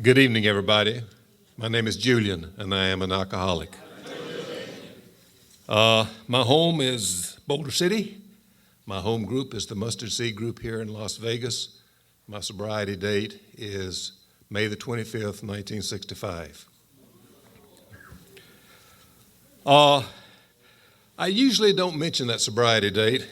Good evening, everybody. My name is Julian, and I am an alcoholic. My home is Boulder City. My home group is the Mustard Seed Group here in Las Vegas. My sobriety date is May the 25th, 1965. I usually don't mention that sobriety date.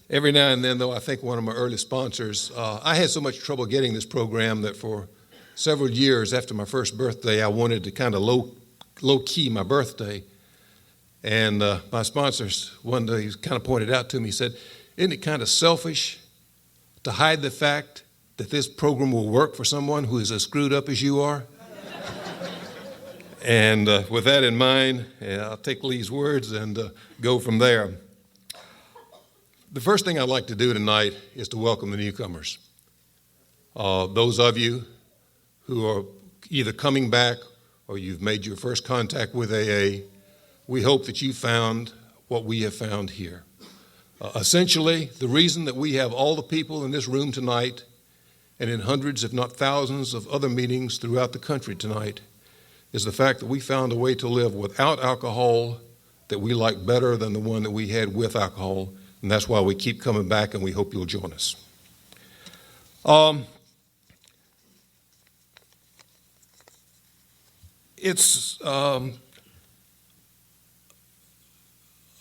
Every now and then, though, I think one of my early sponsors, I had so much trouble getting this program that for several years after my first birthday, I wanted to kind of low-key my birthday. And my sponsors one day kind of pointed out to me, he said, isn't it kind of selfish to hide the fact that this program will work for someone who is as screwed up as you are? And with that in mind, I'll take Lee's words and go from there. The first thing I'd like to do tonight is to welcome the newcomers. Those of you who are either coming back or you've made your first contact with AA, we hope that you found what we have found here. Essentially, the reason that we have all the people in this room tonight and in hundreds, if not thousands, of other meetings throughout the country tonight is the fact that we found a way to live without alcohol that we like better than the one that we had with alcohol, and that's why we keep coming back, and we hope you'll join us. It's a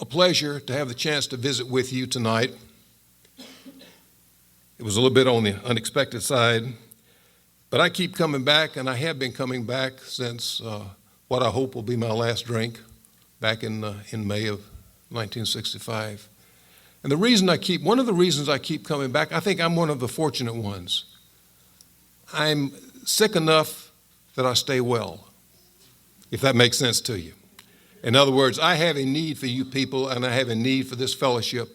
pleasure to have the chance to visit with you tonight. It was a little bit on the unexpected side, but I keep coming back, and I have been coming back since what I hope will be my last drink back in May of 1965. And one of the reasons I keep coming back, I think I'm one of the fortunate ones. I'm sick enough that I stay well, if that makes sense to you. In other words, I have a need for you people, and I have a need for this fellowship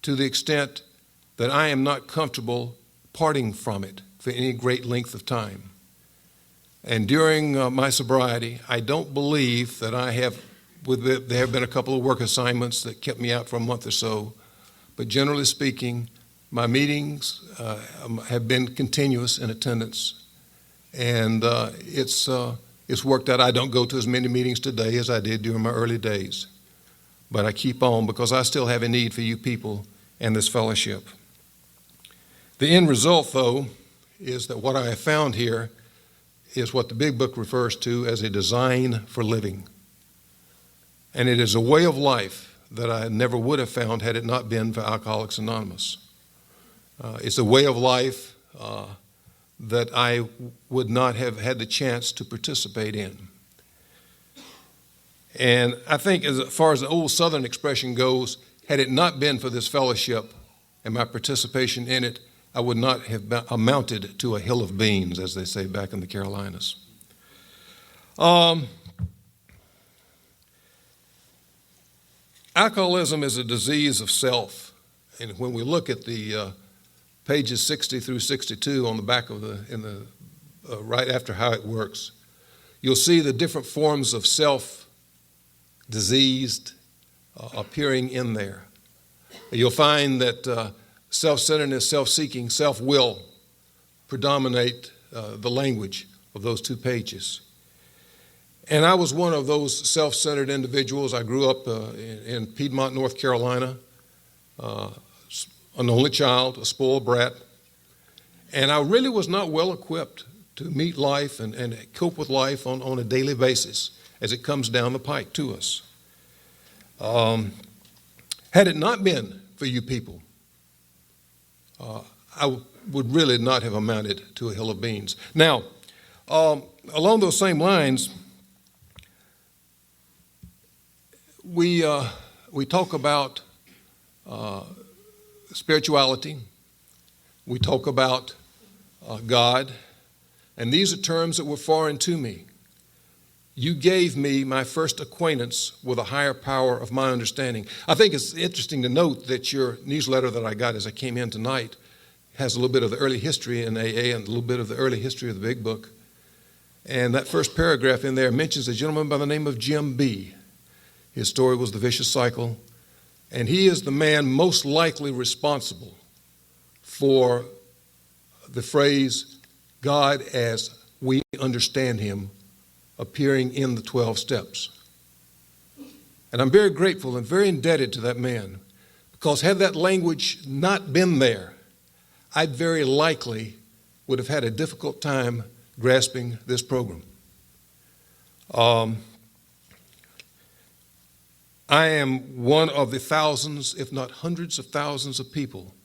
to the extent that I am not comfortable parting from it for any great length of time. And during my sobriety, I don't believe that there have been a couple of work assignments that kept me out for a month or so, but generally speaking, my meetings have been continuous in attendance, and it's worked out. I don't go to as many meetings today as I did during my early days, but I keep on because I still have a need for you people and this fellowship. The end result, though, is that what I have found here is what the Big Book refers to as a design for living. And it is a way of life that I never would have found had it not been for Alcoholics Anonymous. It's a way of life that I would not have had the chance to participate in. And I think as far as the old Southern expression goes, had it not been for this fellowship and my participation in it, I would not have amounted to a hill of beans, as they say back in the Carolinas. Alcoholism is a disease of self. And when we look at the pages 60 through 62 on the back of right after how it works, you'll see the different forms of self-diseased appearing in there. You'll find that self-centeredness, self-seeking, self-will predominate the language of those two pages. And I was one of those self-centered individuals. I grew up in Piedmont, North Carolina, an only child, a spoiled brat, and I really was not well equipped to meet life and cope with life on a daily basis as it comes down the pike to us. Had it not been for you people, I would really not have amounted to a hill of beans. Now, along those same lines, we talk about spirituality, we talk about God, and these are terms that were foreign to me. You gave me my first acquaintance with a higher power of my understanding. I think it's interesting to note that your newsletter that I got as I came in tonight has a little bit of the early history in AA and a little bit of the early history of the Big Book. And that first paragraph in there mentions a gentleman by the name of Jim B. His story was The Vicious Cycle, and he is the man most likely responsible for the phrase God as we understand him appearing in the 12 steps. And I'm very grateful and very indebted to that man, because had that language not been there, I very likely would have had a difficult time grasping this program. I am one of the thousands, if not hundreds of thousands of people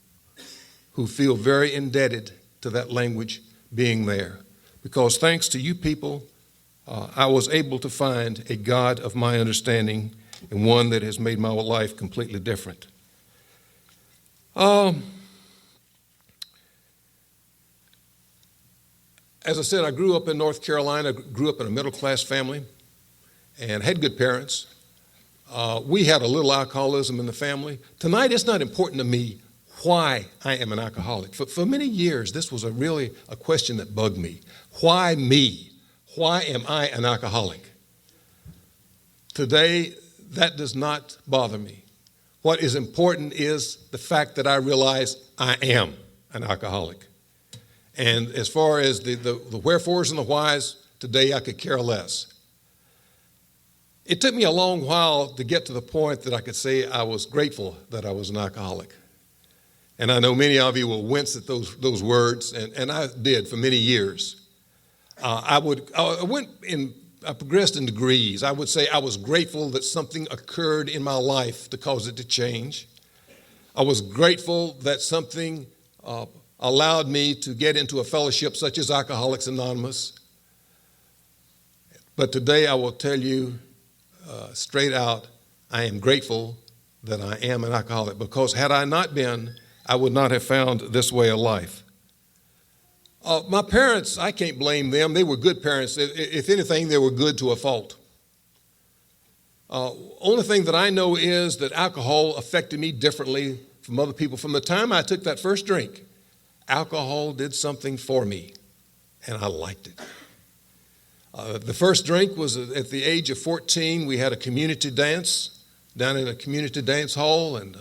who feel very indebted to that language being there, because thanks to you people, I was able to find a God of my understanding and one that has made my life completely different. As I said, I grew up in North Carolina, grew up in a middle-class family, and had good parents. We had a little alcoholism in the family. Tonight, it's not important to me why I am an alcoholic. For many years, this was really a question that bugged me. Why me? Why am I an alcoholic? Today, that does not bother me. What is important is the fact that I realize I am an alcoholic. And as far as the wherefores and the whys, today I could care less. It took me a long while to get to the point that I could say I was grateful that I was an alcoholic. And I know many of you will wince at those words, and I did for many years. I progressed in degrees. I would say I was grateful that something occurred in my life to cause it to change. I was grateful that something allowed me to get into a fellowship such as Alcoholics Anonymous. But today I will tell you straight out, I am grateful that I am an alcoholic, because had I not been, I would not have found this way of life. My parents, I can't blame them. They were good parents. If anything, they were good to a fault. Only thing that I know is that alcohol affected me differently from other people. From the time I took that first drink, alcohol did something for me, and I liked it. The first drink was at the age of 14. We had a community dance down in a community dance hall, and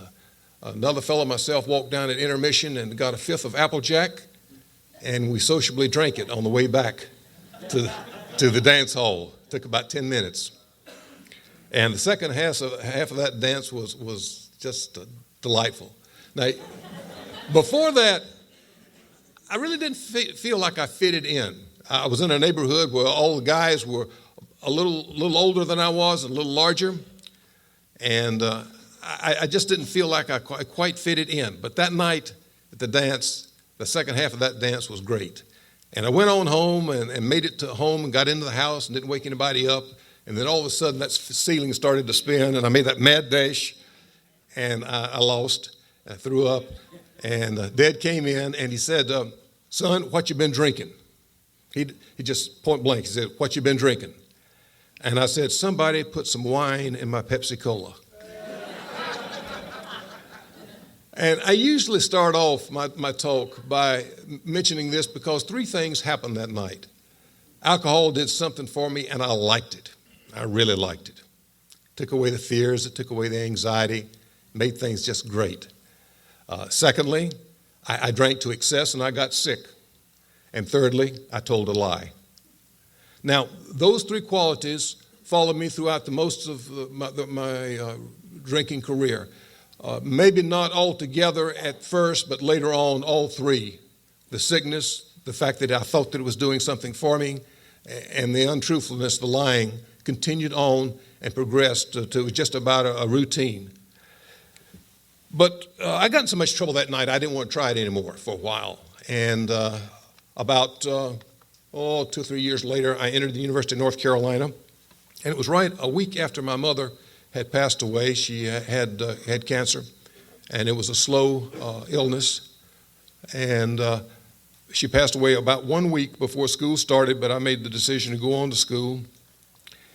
another fellow and myself walked down at intermission and got a fifth of Applejack, and we sociably drank it on the way back to the dance hall. It took about 10 minutes. And the second half of that dance was just delightful. Now, before that, I really didn't feel like I fitted in. I was in a neighborhood where all the guys were a little older than I was, a little larger, and I just didn't feel like I quite fitted in. But that night at the dance, the second half of that dance was great. And I went on home and made it to home and got into the house and didn't wake anybody up. And then all of a sudden that ceiling started to spin, and I made that mad dash, and I lost. I threw up, and Dad came in and he said, "Son, what you been drinking?" He just point blank, he said, "What you been drinking?" And I said, "Somebody put some wine in my Pepsi Cola." And I usually start off my talk by mentioning this because three things happened that night. Alcohol did something for me, and I liked it. I really liked it. It took away the fears, it took away the anxiety, made things just great. Secondly, I drank to excess and I got sick. And thirdly, I told a lie. Now, those three qualities followed me throughout the most of my drinking career. Maybe not all together at first, but later on, all three. The sickness, the fact that I thought that it was doing something for me, and the untruthfulness, the lying, continued on and progressed to just about a routine. But I got in so much trouble that night, I didn't want to try it anymore for a while. And about 2 or 3 years later, I entered the University of North Carolina. And it was right a week after my mother had passed away. She had cancer, and it was a slow illness. And she passed away about 1 week before school started, but I made the decision to go on to school.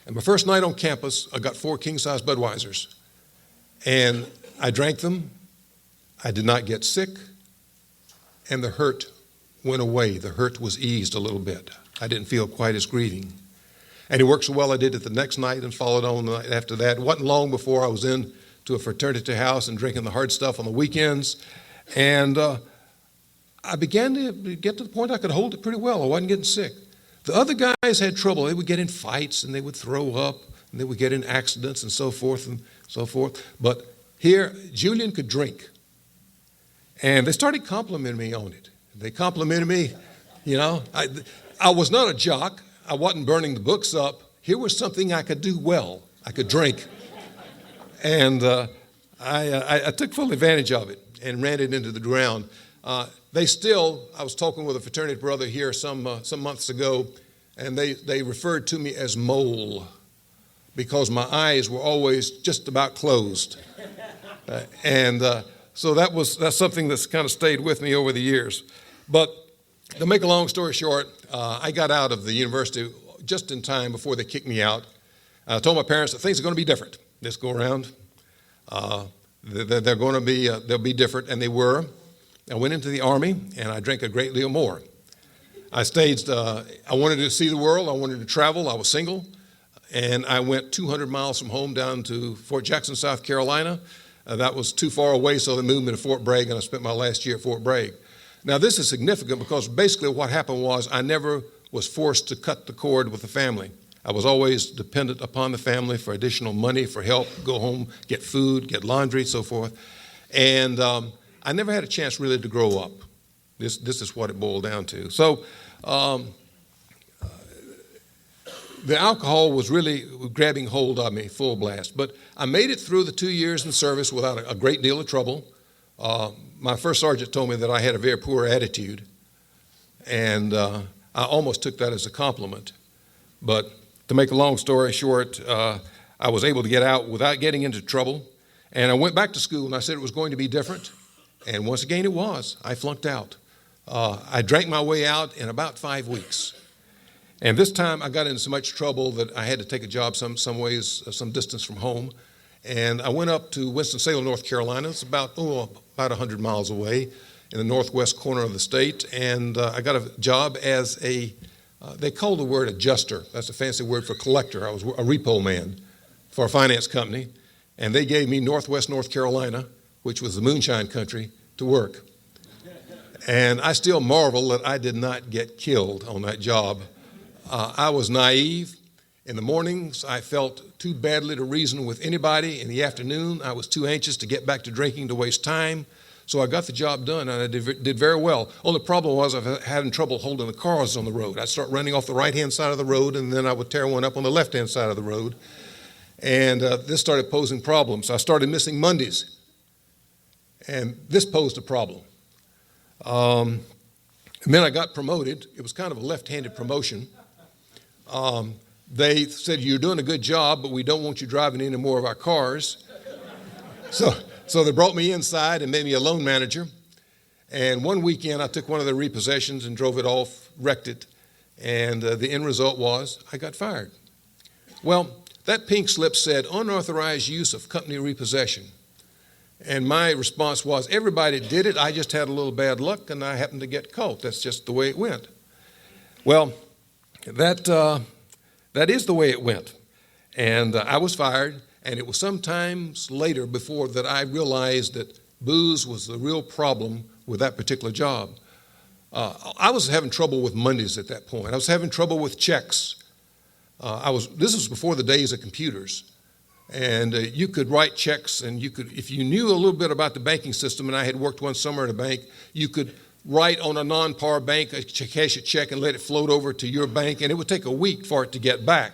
And my first night on campus, I got 4 king-size Budweisers. And I drank them. I did not get sick. And the hurt went away. The hurt was eased a little bit. I didn't feel quite as grieving. And it worked so well I did it the next night and followed on the night after that. It wasn't long before I was in to a fraternity house and drinking the hard stuff on the weekends. And I began to get to the point I could hold it pretty well. I wasn't getting sick. The other guys had trouble. They would get in fights and they would throw up and they would get in accidents and so forth and so forth. But here, Julian could drink. And they started complimenting me on it. They complimented me, you know. I was not a jock. I wasn't burning the books up. Here was something I could do well. I could drink. And I took full advantage of it and ran it into the ground. I was talking with a fraternity brother here some months ago, and they referred to me as Mole because my eyes were always just about closed. So that's something that's kind of stayed with me over the years. But to make a long story short, I got out of the university just in time before they kicked me out. I told my parents that things are going to be different this go around. They're going to be they'll be different, and they were. I went into the Army, and I drank a great deal more. I staged. I wanted to see the world. I wanted to travel. I was single, and I went 200 miles from home down to Fort Jackson, South Carolina. That was too far away, so they moved me to Fort Bragg, and I spent my last year at Fort Bragg. Now, this is significant because basically what happened was I never was forced to cut the cord with the family. I was always dependent upon the family for additional money, for help, go home, get food, get laundry, so forth. And I never had a chance really to grow up. This is what it boiled down to. So the alcohol was really grabbing hold of me full blast. But I made it through the 2 years in service without a great deal of trouble. My first sergeant told me that I had a very poor attitude, and I almost took that as a compliment. But to make a long story short, I was able to get out without getting into trouble, and I went back to school, and I said it was going to be different, and once again it was. I flunked out. I drank my way out in about 5 weeks. And this time I got into so much trouble that I had to take a job some distance from home. And I went up to Winston-Salem, North Carolina. It's about 100 miles away in the northwest corner of the state. And I got a job as they call the word adjuster. That's a fancy word for collector. I was a repo man for a finance company. And they gave me northwest North Carolina, which was the moonshine country, to work. And I still marvel that I did not get killed on that job. I was naive. In the mornings, I felt too badly to reason with anybody. In the afternoon, I was too anxious to get back to drinking to waste time. So I got the job done, and I did very well. Only problem was I was having trouble holding the cars on the road. I'd start running off the right-hand side of the road, and then I would tear one up on the left-hand side of the road. And this started posing problems. I started missing Mondays, and this posed a problem. And then I got promoted. It was kind of a left-handed promotion. They said, "You're doing a good job, but we don't want you driving any more of our cars." So they brought me inside and made me a loan manager. And one weekend, I took one of their repossessions and drove it off, wrecked it. And the end result was I got fired. Well, that pink slip said unauthorized use of company repossession. And my response was, everybody did it. I just had a little bad luck, and I happened to get caught. That's just the way it went. Well, that is the way it went. And I was fired, and it was sometimes later before that I realized that booze was the real problem with that particular job. I was having trouble with Mondays at that point. I was having trouble with checks. This was before the days of computers. And you could write checks, and you could, if you knew a little bit about the banking system, and I had worked one summer at a bank, you could write on a non-par bank, cash a check and let it float over to your bank, and it would take a week for it to get back.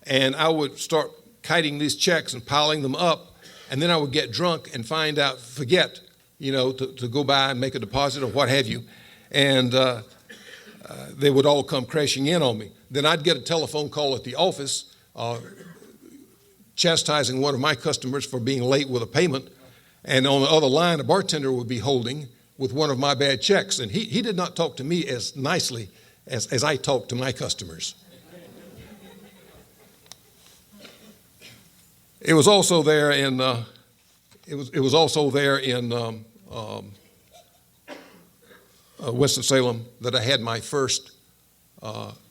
And I would start kiting these checks and piling them up, and then I would get drunk and forget, to go by and make a deposit or what have you, and they would all come crashing in on me. Then I'd get a telephone call at the office chastising one of my customers for being late with a payment, and on the other line, a bartender would be holding with one of my bad checks, and he did not talk to me as nicely as I talked to my customers. It was also there in Winston-Salem that I had my first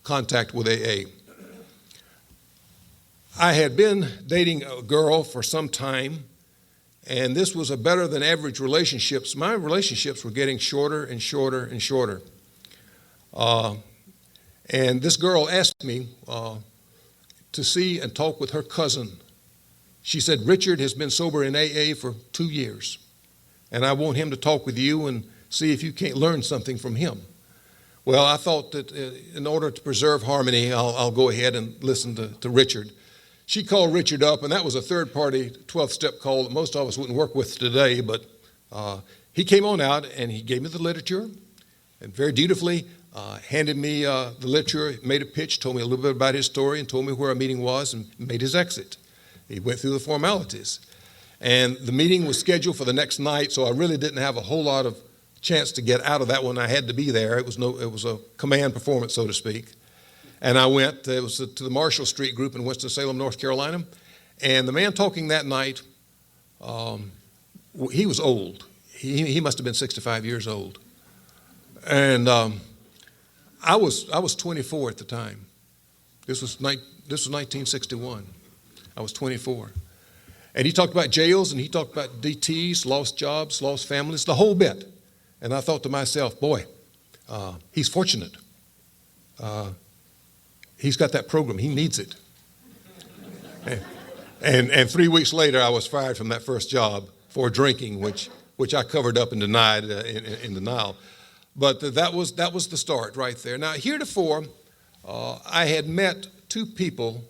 contact with AA. I had been dating a girl for some time, and this was a better than average relationships. My relationships were getting shorter and shorter and shorter. And this girl asked me to see and talk with her cousin. She said, Richard has been sober in AA for 2 years, and I want him to talk with you and see if you can't learn something from him. Well, I thought that in order to preserve harmony, I'll go ahead and listen to Richard. She called Richard up, and that was a third-party 12-step call that most of us wouldn't work with today, but he came on out, and he gave me the literature, and very dutifully handed me the literature, made a pitch, told me a little bit about his story, and told me where our meeting was, and made his exit. He went through the formalities. And the meeting was scheduled for the next night, so I really didn't have a whole lot of chance to get out of that one. I had to be there. It was a command performance, so to speak. And I went. It was to the Marshall Street group in Winston-Salem, North Carolina. And the man talking that night, he was old. He must have been 65 years old. And I was 24 at the time. This was 1961. I was 24. And he talked about jails, and he talked about DTs, lost jobs, lost families, the whole bit. And I thought to myself, boy, he's fortunate. He's got that program. He needs it. And 3 weeks later, I was fired from that first job for drinking, which I covered up and denied in denial. But that was the start right there. Now, heretofore, I had met 2 people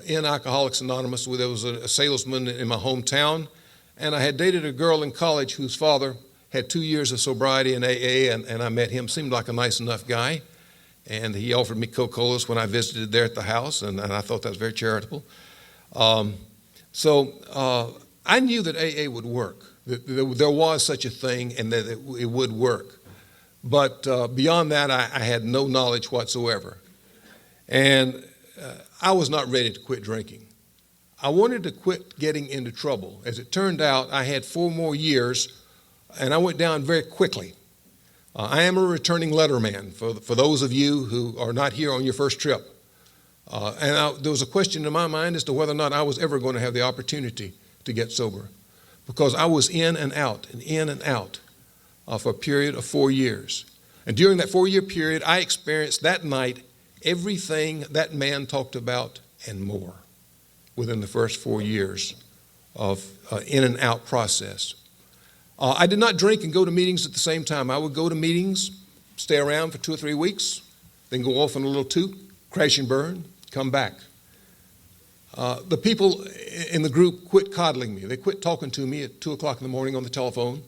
in Alcoholics Anonymous. There was a salesman in my hometown, and I had dated a girl in college whose father had 2 years of sobriety in AA, and I met him. Seemed like a nice enough guy, and he offered me Coca-Colas when I visited there at the house, and I thought that was very charitable. So I knew that AA would work, that there was such a thing, and that it would work. But beyond that, I had no knowledge whatsoever. And I was not ready to quit drinking. I wanted to quit getting into trouble. As it turned out, I had 4 more years, and I went down very quickly. I am a returning letterman for those of you who are not here on your first trip. There was a question in my mind as to whether or not I was ever going to have the opportunity to get sober, because I was in and out for a period of 4 years. And during that 4-year period, I experienced that night everything that man talked about and more within the first 4 years of in and out process. I did not drink and go to meetings at the same time. I would go to meetings, stay around for 2 or 3 weeks, then go off on a little toot, crash and burn, come back. The people in the group quit coddling me. They quit talking to me at 2 o'clock in the morning on the telephone,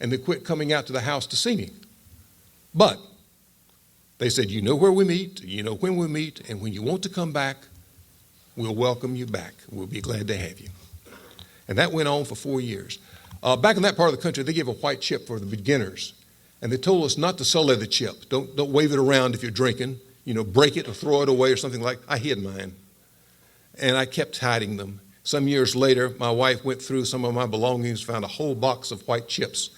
and they quit coming out to the house to see me. But they said, you know where we meet, you know when we meet, and when you want to come back, we'll welcome you back. We'll be glad to have you. And that went on for 4 years. Back in that part of the country, they gave a white chip for the beginners. And they told us not to sully the chip. Don't wave it around if you're drinking. Break it or throw it away or something like that. I hid mine. And I kept hiding them. Some years later, my wife went through some of my belongings, found a whole box of white chips.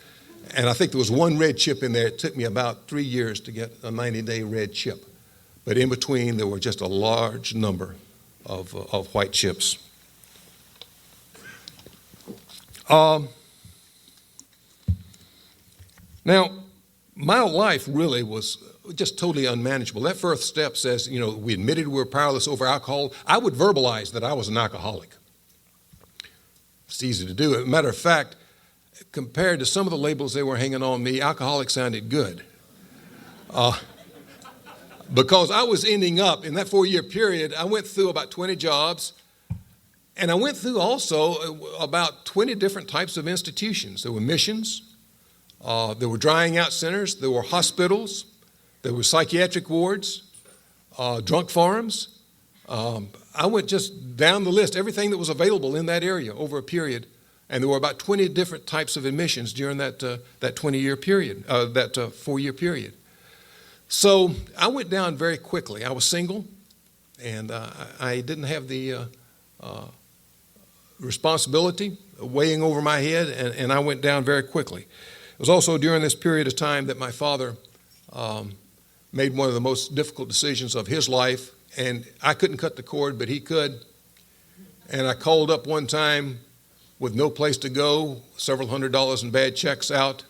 And I think there was 1 red chip in there. It took me about 3 years to get a 90-day red chip. But in between, there were just a large number of white chips. Now, my life really was just totally unmanageable. That first step says, we admitted we were powerless over alcohol. I would verbalize that I was an alcoholic. It's easy to do. As a matter of fact, compared to some of the labels they were hanging on me, alcoholic sounded good. Because I was ending up, in that 4-year period, I went through about 20 jobs, and I went through also about 20 different types of institutions. There were missions, there were drying out centers, there were hospitals, there were psychiatric wards, drunk farms. I went just down the list, everything that was available in that area over a period. And there were about 20 different types of admissions during that 20-year period, that 4-year period. So I went down very quickly. I was single, and I didn't have the responsibility weighing over my head, and I went down very quickly. It was also during this period of time that my father made one of the most difficult decisions of his life, and I couldn't cut the cord, but he could. And I called up one time with no place to go, several $100s in bad checks out.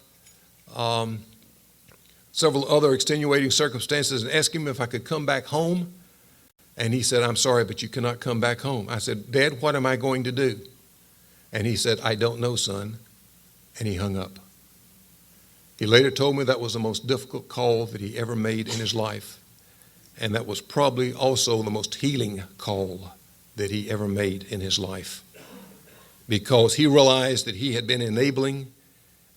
several other extenuating circumstances and asked him if I could come back home. And he said, "I'm sorry, but you cannot come back home." I said, "Dad, what am I going to do?" And he said, "I don't know, son." And he hung up. He later told me that was the most difficult call that he ever made in his life. And that was probably also the most healing call that he ever made in his life. Because he realized that he had been enabling,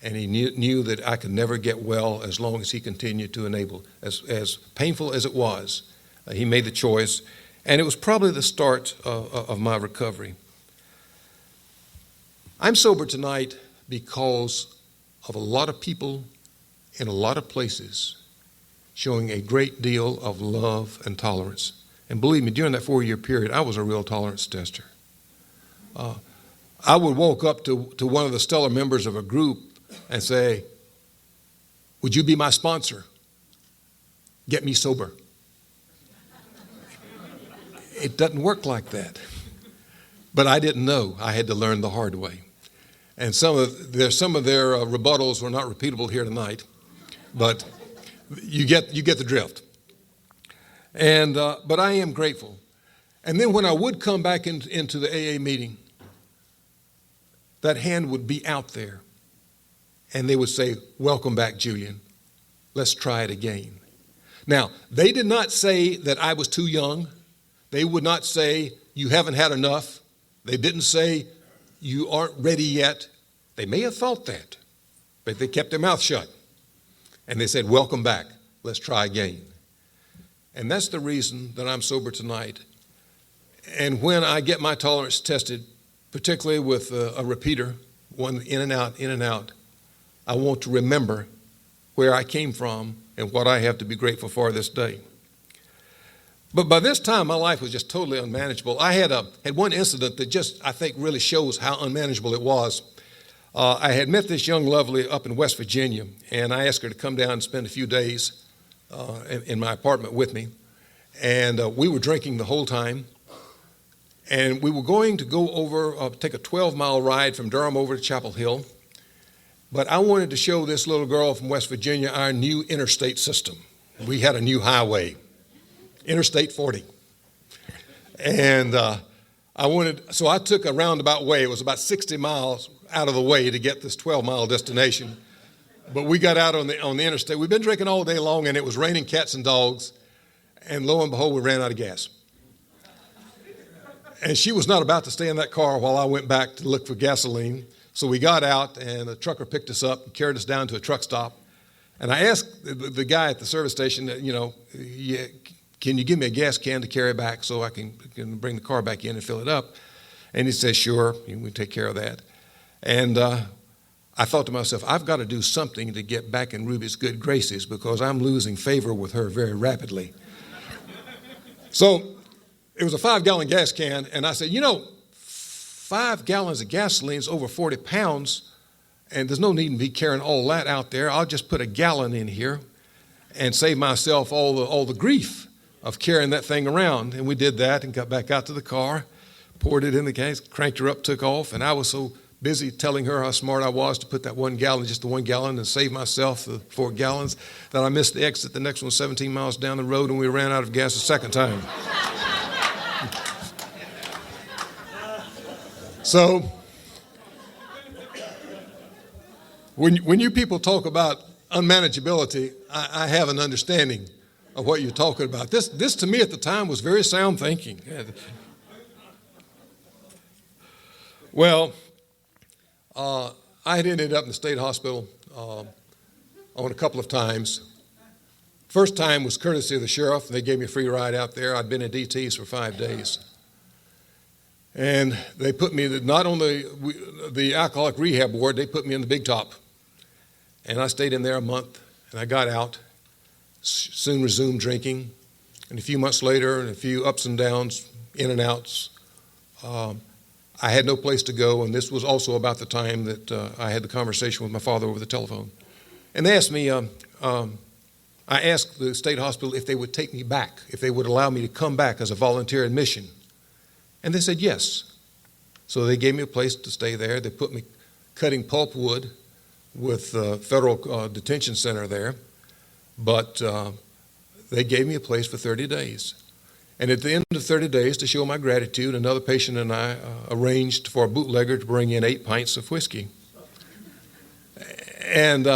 and he knew that I could never get well as long as he continued to enable. As painful as it was, he made the choice, and it was probably the start of my recovery. I'm sober tonight because of a lot of people in a lot of places showing a great deal of love and tolerance. And believe me, during that 4-year period, I was a real tolerance tester. I would walk up to one of the stellar members of a group and say, "Would you be my sponsor? Get me sober." It doesn't work like that. But I didn't know. I had to learn the hard way. And some of their rebuttals were not repeatable here tonight, but you get the drift. And but I am grateful. And then when I would come back into the AA meeting, that hand would be out there, and they would say, "Welcome back, Julian. Let's try it again." Now, they did not say that I was too young. They would not say, "You haven't had enough." They didn't say, "You aren't ready yet." They may have thought that, but they kept their mouth shut. And they said, "Welcome back. Let's try again." And that's the reason that I'm sober tonight. And when I get my tolerance tested, particularly with a repeater, one in and out, I want to remember where I came from and what I have to be grateful for this day. But by this time, my life was just totally unmanageable. I had one incident that just, I think, really shows how unmanageable it was. I had met this young lovely up in West Virginia, and I asked her to come down and spend a few days in my apartment with me. And we were drinking the whole time. And we were going to go over, take a 12-mile ride from Durham over to Chapel Hill. But I wanted to show this little girl from West Virginia our new interstate system. We had a new highway, Interstate 40. And so I took a roundabout way. It was about 60 miles out of the way to get this 12-mile destination. But we got out on the interstate. We've been drinking all day long, and it was raining cats and dogs. And lo and behold, we ran out of gas. And she was not about to stay in that car while I went back to look for gasoline. So we got out, and the trucker picked us up and carried us down to a truck stop. And I asked the guy at the service station, "Can you give me a gas can to carry back so I can bring the car back in and fill it up?" And he said, "Sure, we take care of that." And I thought to myself, I've got to do something to get back in Ruby's good graces because I'm losing favor with her very rapidly. So it was a 5-gallon gas can, and I said, 5 gallons of gasoline is over 40 pounds, and there's no need to be carrying all that out there. I'll just put a gallon in here and save myself all the grief of carrying that thing around. And we did that and got back out to the car, poured it in the gas, cranked her up, took off, and I was so busy telling her how smart I was to put that 1 gallon, just the 1 gallon, and save myself the 4 gallons, that I missed the exit. The next one was 17 miles down the road, and we ran out of gas a second time. So, when you people talk about unmanageability, I have an understanding of what you're talking about. This to me at the time was very sound thinking. Well, I had ended up in the state hospital on a couple of times. First time was courtesy of the sheriff. They gave me a free ride out there. I'd been in DTs for 5 days. And they put me not on the alcoholic rehab ward, they put me in the big top. And I stayed in there a month, and I got out, soon resumed drinking. And a few months later, and a few ups and downs, in and outs, I had no place to go, and this was also about the time that I had the conversation with my father over the telephone. And they asked me, I asked the state hospital if they would take me back, if they would allow me to come back as a volunteer admission. And they said yes. So they gave me a place to stay there. They put me cutting pulpwood with the federal detention center there. but they gave me a place for 30 days. And at the end of 30 days, to show my gratitude, another patient and I arranged for a bootlegger to bring in 8 pints of whiskey. And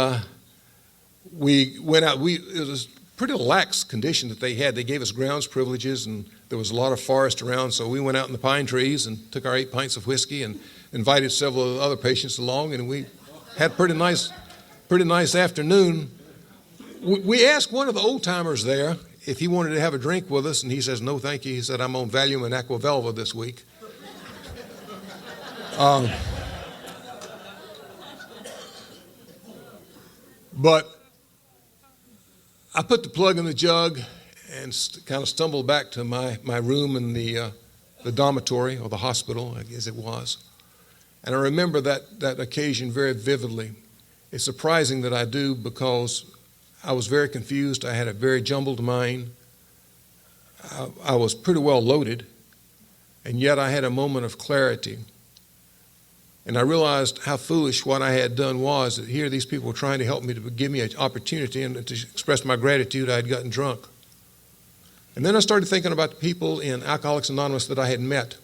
we went out. It was a pretty lax condition that they had. They gave us grounds privileges, and there was a lot of forest around, so we went out in the pine trees and took our 8 pints of whiskey and invited several other patients along, and we had a pretty nice afternoon. We asked one of the old-timers there if he wanted to have a drink with us, and he says, "No, thank you." He said, "I'm on Valium and Aquavelva this week." But I put the plug in the jug and kind of stumbled back to my room in the dormitory, or the hospital, I guess it was. And I remember that occasion very vividly. It's surprising that I do, because I was very confused. I had a very jumbled mind. I was pretty well loaded, and yet I had a moment of clarity. And I realized how foolish what I had done was, that here these people were trying to help me, to give me an opportunity and to express my gratitude. I had gotten drunk. And then I started thinking about the people in Alcoholics Anonymous that I had met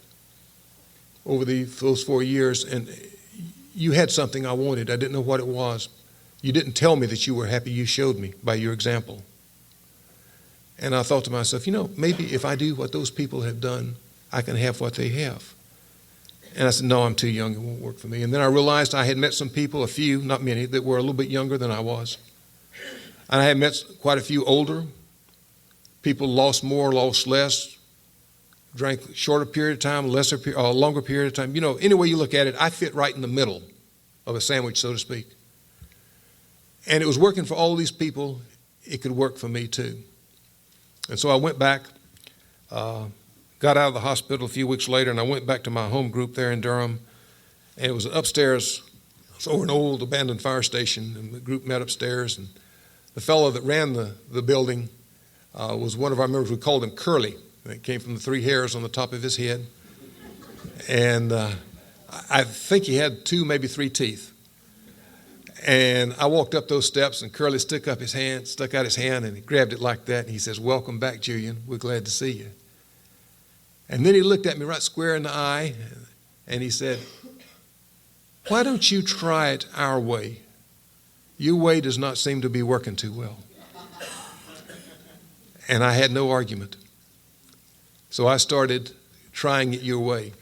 over those 4 years, and you had something I wanted. I didn't know what it was. You didn't tell me that you were happy. You showed me by your example. And I thought to myself, maybe if I do what those people have done, I can have what they have. And I said, no, I'm too young. It won't work for me. And then I realized I had met some people, a few, not many, that were a little bit younger than I was. And I had met quite a few older. People lost more, lost less, drank shorter period of time, longer period of time. Any way you look at it, I fit right in the middle of a sandwich, so to speak. And it was working for all these people. It could work for me too. And so I went back, got out of the hospital a few weeks later, and I went back to my home group there in Durham. And it was upstairs. It was over an old abandoned fire station, and the group met upstairs. And the fellow that ran the building was one of our members. We called him Curly. It came from the 3 hairs on the top of his head. And I think he had 2, maybe 3 teeth. And I walked up those steps, and Curly stuck out his hand, and he grabbed it like that. And he says, "Welcome back, Julian. We're glad to see you." And then he looked at me right square in the eye, and he said, "Why don't you try it our way? Your way does not seem to be working too well." And I had no argument. So I started trying it your way.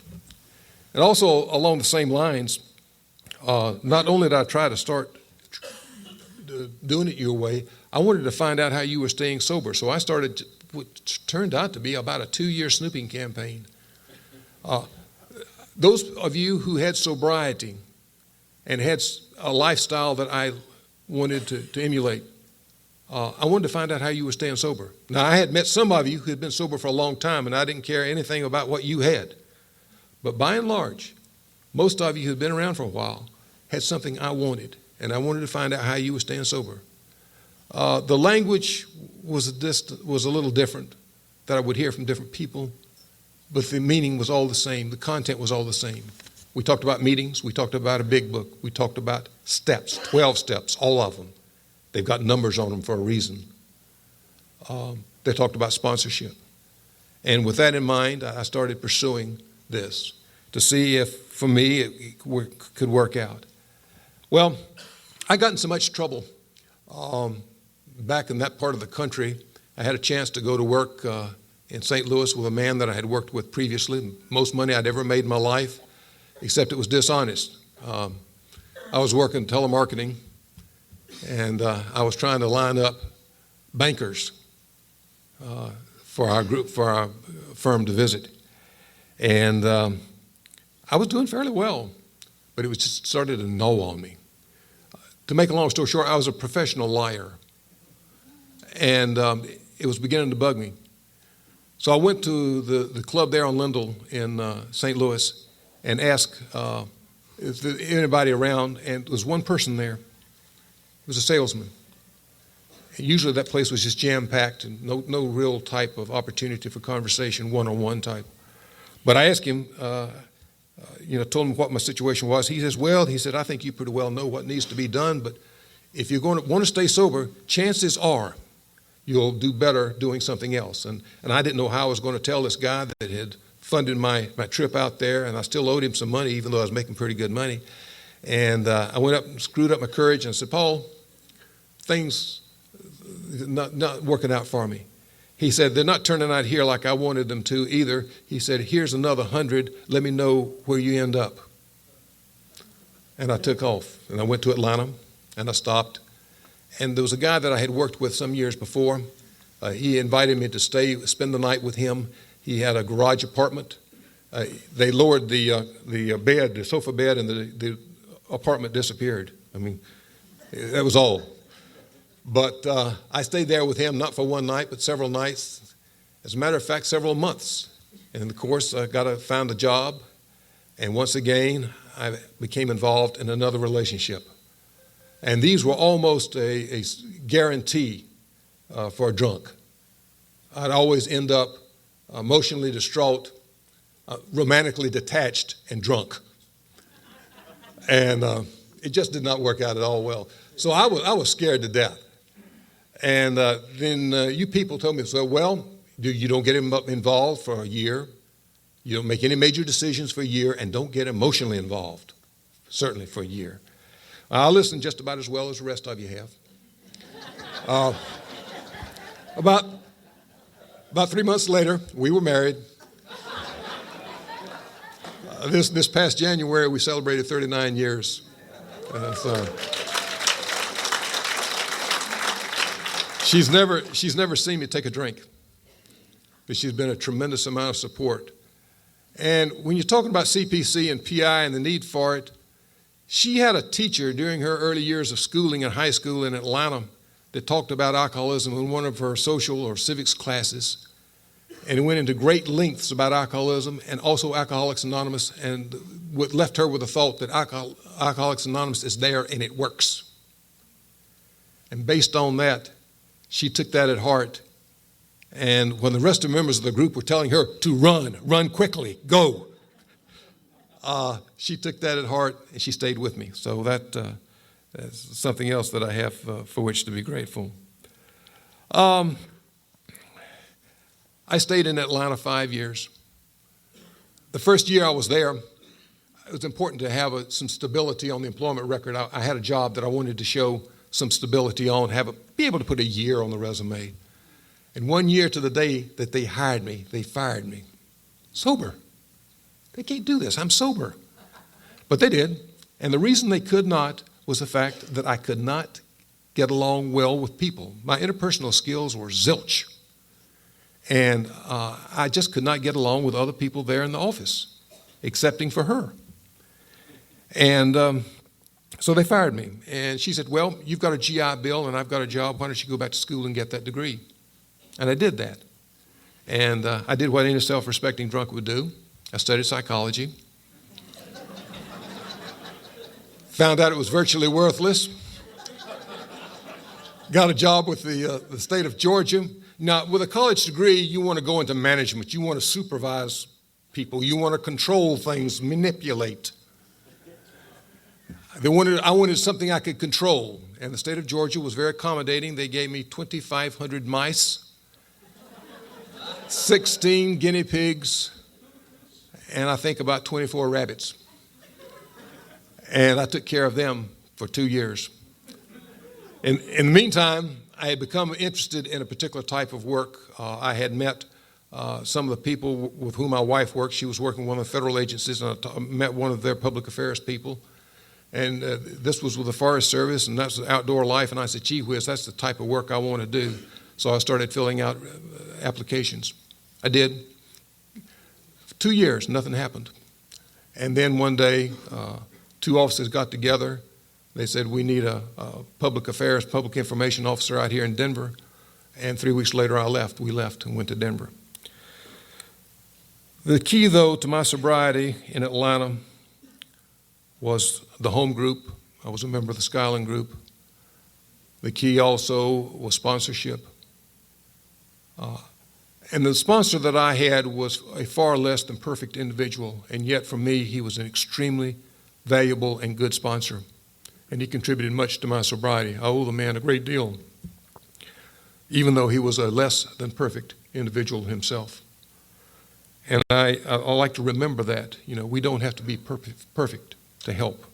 And also along the same lines, not only did I try to start doing it your way, I wanted to find out how you were staying sober. So I started what turned out to be about a 2-year snooping campaign. Those of you who had sobriety and had a lifestyle that I wanted to emulate, I wanted to find out how you were staying sober. Now, I had met some of you who had been sober for a long time, and I didn't care anything about what you had. But by and large, most of you who had been around for a while had something I wanted, and I wanted to find out how you were staying sober. The language was a little different that I would hear from different people, but the meaning was all the same. The content was all the same. We talked about meetings. We talked about a big book. We talked about steps, 12 steps, all of them. They've got numbers on them for a reason. They talked about sponsorship. And with that in mind, I started pursuing this to see if, for me, it could work out. Well, I got in so much trouble back in that part of the country. I had a chance to go to work in St. Louis with a man that I had worked with previously. Most money I'd ever made in my life, except it was dishonest. I was working telemarketing, and I was trying to line up bankers for our firm to visit. And I was doing fairly well, but it was just started to gnaw on me. To make a long story short, I was a professional liar, and it was beginning to bug me. So I went to the club there on Lindell in St. Louis and asked if there anybody around, and there was one person there. It was a salesman. And usually that place was just jam-packed and no real type of opportunity for conversation, one-on-one type. But I asked him, told him what my situation was. He said, "I think you pretty well know what needs to be done, but if you're going to want to stay sober, chances are you'll do better doing something else. And I didn't know how I was going to tell this guy that had funded my trip out there, and I still owed him some money, even though I was making pretty good money. And I went up and screwed up my courage and said, Paul, things not working out for me. He said, they're not turning out here like I wanted them to either. He said, here's another 100. Let me know where you end up. And I took off, and I went to Atlanta, and I stopped. And there was a guy that I had worked with some years before. He invited me to spend the night with him. He had a garage apartment. They lowered the bed, the sofa bed, and the apartment disappeared. I mean, that was all. But I stayed there with him, not for one night, but several nights. As a matter of fact, several months. And of course, I found a job. And once again, I became involved in another relationship. And these were almost a guarantee for a drunk. I'd always end up emotionally distraught, romantically detached, and drunk. And it just did not work out at all well. So I was scared to death. And then you people told me, so, well, you don't get involved for a year. You don't make any major decisions for a year, and don't get emotionally involved, certainly for a year. I'll listen just about as well as the rest of you have. About 3 months later, we were married. This past January, we celebrated 39 years. She's never seen me take a drink, but she's been a tremendous amount of support. And when you're talking about CPC and PI and the need for it, she had a teacher during her early years of schooling in high school in Atlanta that talked about alcoholism in one of her social or civics classes. And it went into great lengths about alcoholism and also Alcoholics Anonymous, and left her with the thought that Alcoholics Anonymous is there and it works. And based on that, she took that at heart. And when the rest of the members of the group were telling her to run quickly, go, she took that at heart and she stayed with me. So that's something else that I have for which to be grateful. I stayed in Atlanta 5 years. The first year I was there, it was important to have some stability on the employment record. I had a job that I wanted to show some stability on, be able to put a year on the resume. And 1 year to the day that they hired me, they fired me. Sober. They can't do this. I'm sober. But they did. And the reason they could not was the fact that I could not get along well with people. My interpersonal skills were zilch. And I just could not get along with other people there in the office, excepting for her. And so they fired me. And she said, well, you've got a GI Bill and I've got a job. Why don't you go back to school and get that degree? And I did that. And I did what any self-respecting drunk would do. I studied psychology. Found out it was virtually worthless. Got a job with the state of Georgia. Now, with a college degree, you want to go into management. You want to supervise people. You want to control things, manipulate. I wanted something I could control. And the state of Georgia was very accommodating. They gave me 2,500 mice, 16 guinea pigs, and I think about 24 rabbits. And I took care of them for 2 years. In the meantime, I had become interested in a particular type of work. I had met some of the people with whom my wife worked. She was working with one of the federal agencies, and I met one of their public affairs people. And this was with the Forest Service, and that's outdoor life. And I said, gee whiz, that's the type of work I want to do. So I started filling out applications. I did. For 2 years, nothing happened. And then one day, 2 officers got together. They said, we need a public affairs, public information officer out here in Denver. And 3 weeks later, we left and went to Denver. The key, though, to my sobriety in Atlanta was the home group. I was a member of the Skyland group. The key also was sponsorship. And the sponsor that I had was a far less than perfect individual, and yet for me, he was an extremely valuable and good sponsor. And he contributed much to my sobriety. I owe the man a great deal. even though he was a less than perfect individual himself. And I like to remember that. We don't have to be perfect to help.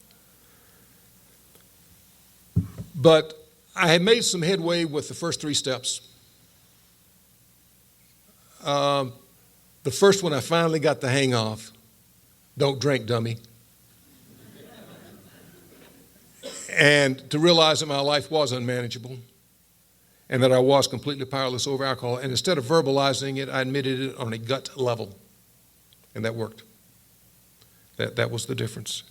But I had made some headway with the first 3 steps. The first one I finally got the hang of. Don't drink, dummy. And to realize that my life was unmanageable and that I was completely powerless over alcohol. And instead of verbalizing it, I admitted it on a gut level. And that worked. That was the difference.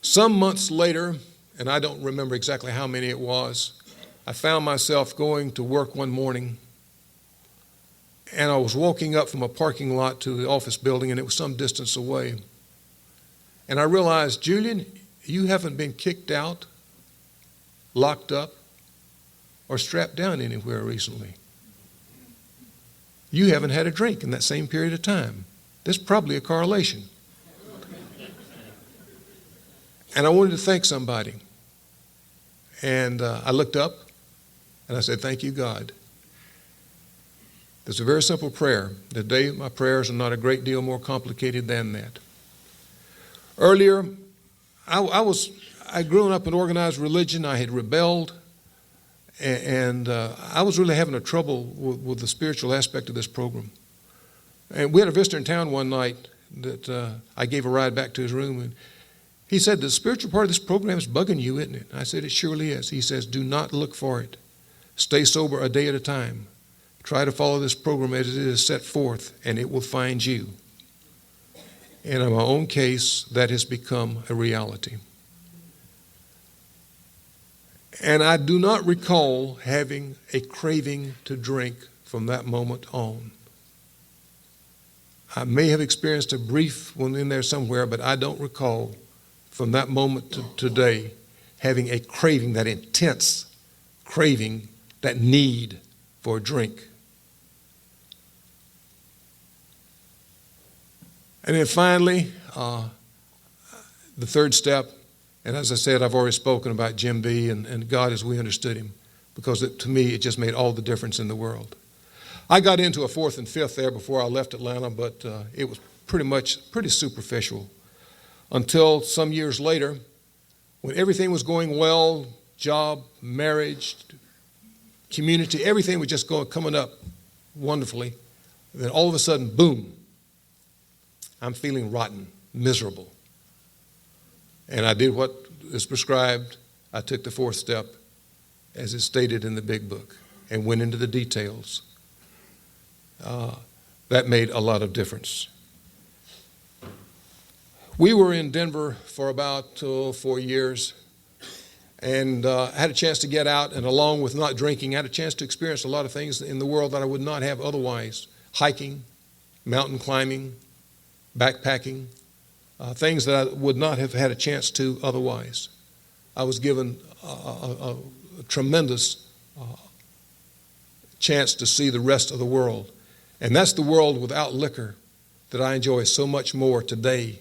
Some months later, and I don't remember exactly how many it was, I found myself going to work one morning, and I was walking up from a parking lot to the office building, and it was some distance away. And I realized, Julian, you haven't been kicked out, locked up, or strapped down anywhere recently. You haven't had a drink in that same period of time. There's probably a correlation. And I wanted to thank somebody. And I looked up and I said, thank you, God. It's a very simple prayer. Today, my prayers are not a great deal more complicated than that. Earlier, I grew up in organized religion. I had rebelled. And I was really having a trouble with the spiritual aspect of this program. And we had a visitor in town one night that I gave a ride back to his room. And he said, the spiritual part of this program is bugging you, isn't it? I said, it surely is. He says, do not look for it. Stay sober a day at a time. Try to follow this program as it is set forth, and it will find you. And in my own case, that has become a reality. And I do not recall having a craving to drink from that moment on. I may have experienced a brief one in there somewhere, but I don't recall from that moment to today having a craving, that intense craving, that need for a drink. And then finally, the third step, and as I said, I've already spoken about Jim B. and God as we understood him, because to me, it just made all the difference in the world. I got into a 4th and 5th there before I left Atlanta, but it was pretty superficial until some years later, when everything was going well, job, marriage, community, everything was just coming up wonderfully. Then all of a sudden, boom, I'm feeling rotten, miserable. And I did what is prescribed. I took the 4th step, as is stated in the big book, and went into the details. That made a lot of difference. We were in Denver for about 4 years, and had a chance to get out, and along with not drinking, I had a chance to experience a lot of things in the world that I would not have otherwise. Hiking, mountain climbing, backpacking, things that I would not have had a chance to otherwise. I was given a tremendous chance to see the rest of the world. And that's the world without liquor that I enjoy so much more today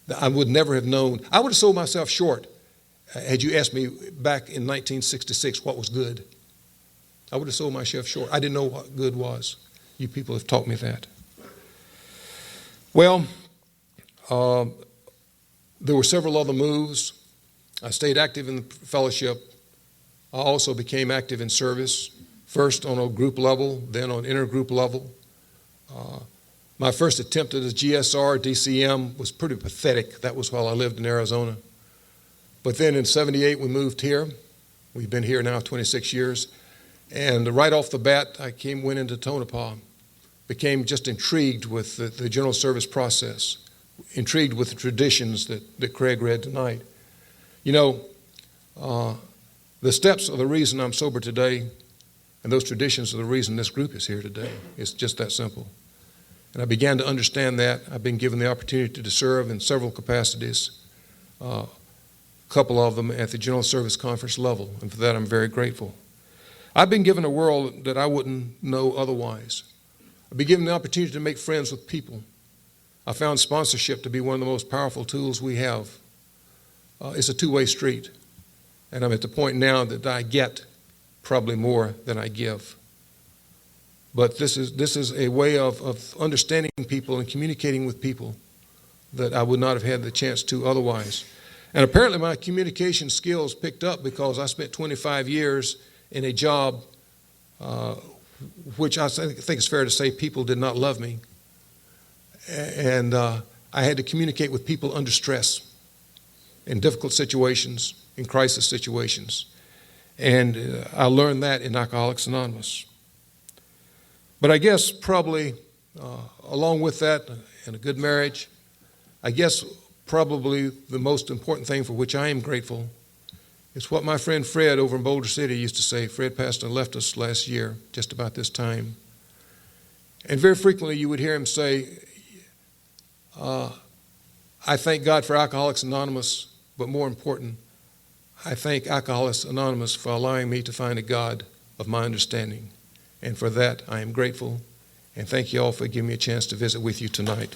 that I would never have known. I would have sold myself short had you asked me back in 1966 what was good. I would have sold myself short. I didn't know what good was. You people have taught me that. Well, there were several other moves. I stayed active in the fellowship. I also became active in service, first on a group level, then on intergroup level. My first attempt at a GSR, DCM, was pretty pathetic. That was while I lived in Arizona. But then in '78, we moved here. We've been here now 26 years. And right off the bat, I went into Tonopah, became just intrigued with the general service process, intrigued with the traditions that Craig read tonight. You know, the steps are the reason I'm sober today, and those traditions are the reason this group is here today. It's just that simple. And I began to understand that. I've been given the opportunity to serve in several capacities, a couple of them at the General Service Conference level, and for that I'm very grateful. I've been given a world that I wouldn't know otherwise. I've been given the opportunity to make friends with people. I found sponsorship to be one of the most powerful tools we have. It's a two-way street. And I'm at the point now that I get probably more than I give. But this is a way of understanding people and communicating with people that I would not have had the chance to otherwise. And apparently my communication skills picked up because I spent 25 years in a job which I think it's fair to say people did not love me. And I had to communicate with people under stress, in difficult situations, in crisis situations. And I learned that in Alcoholics Anonymous. But I guess probably along with that and a good marriage, I guess probably the most important thing for which I am grateful is what my friend Fred over in Boulder City used to say. Fred passed and left us last year, just about this time. And very frequently you would hear him say, I thank God for Alcoholics Anonymous, but more important, I thank Alcoholics Anonymous for allowing me to find a God of my understanding. And for that, I am grateful. And thank you all for giving me a chance to visit with you tonight.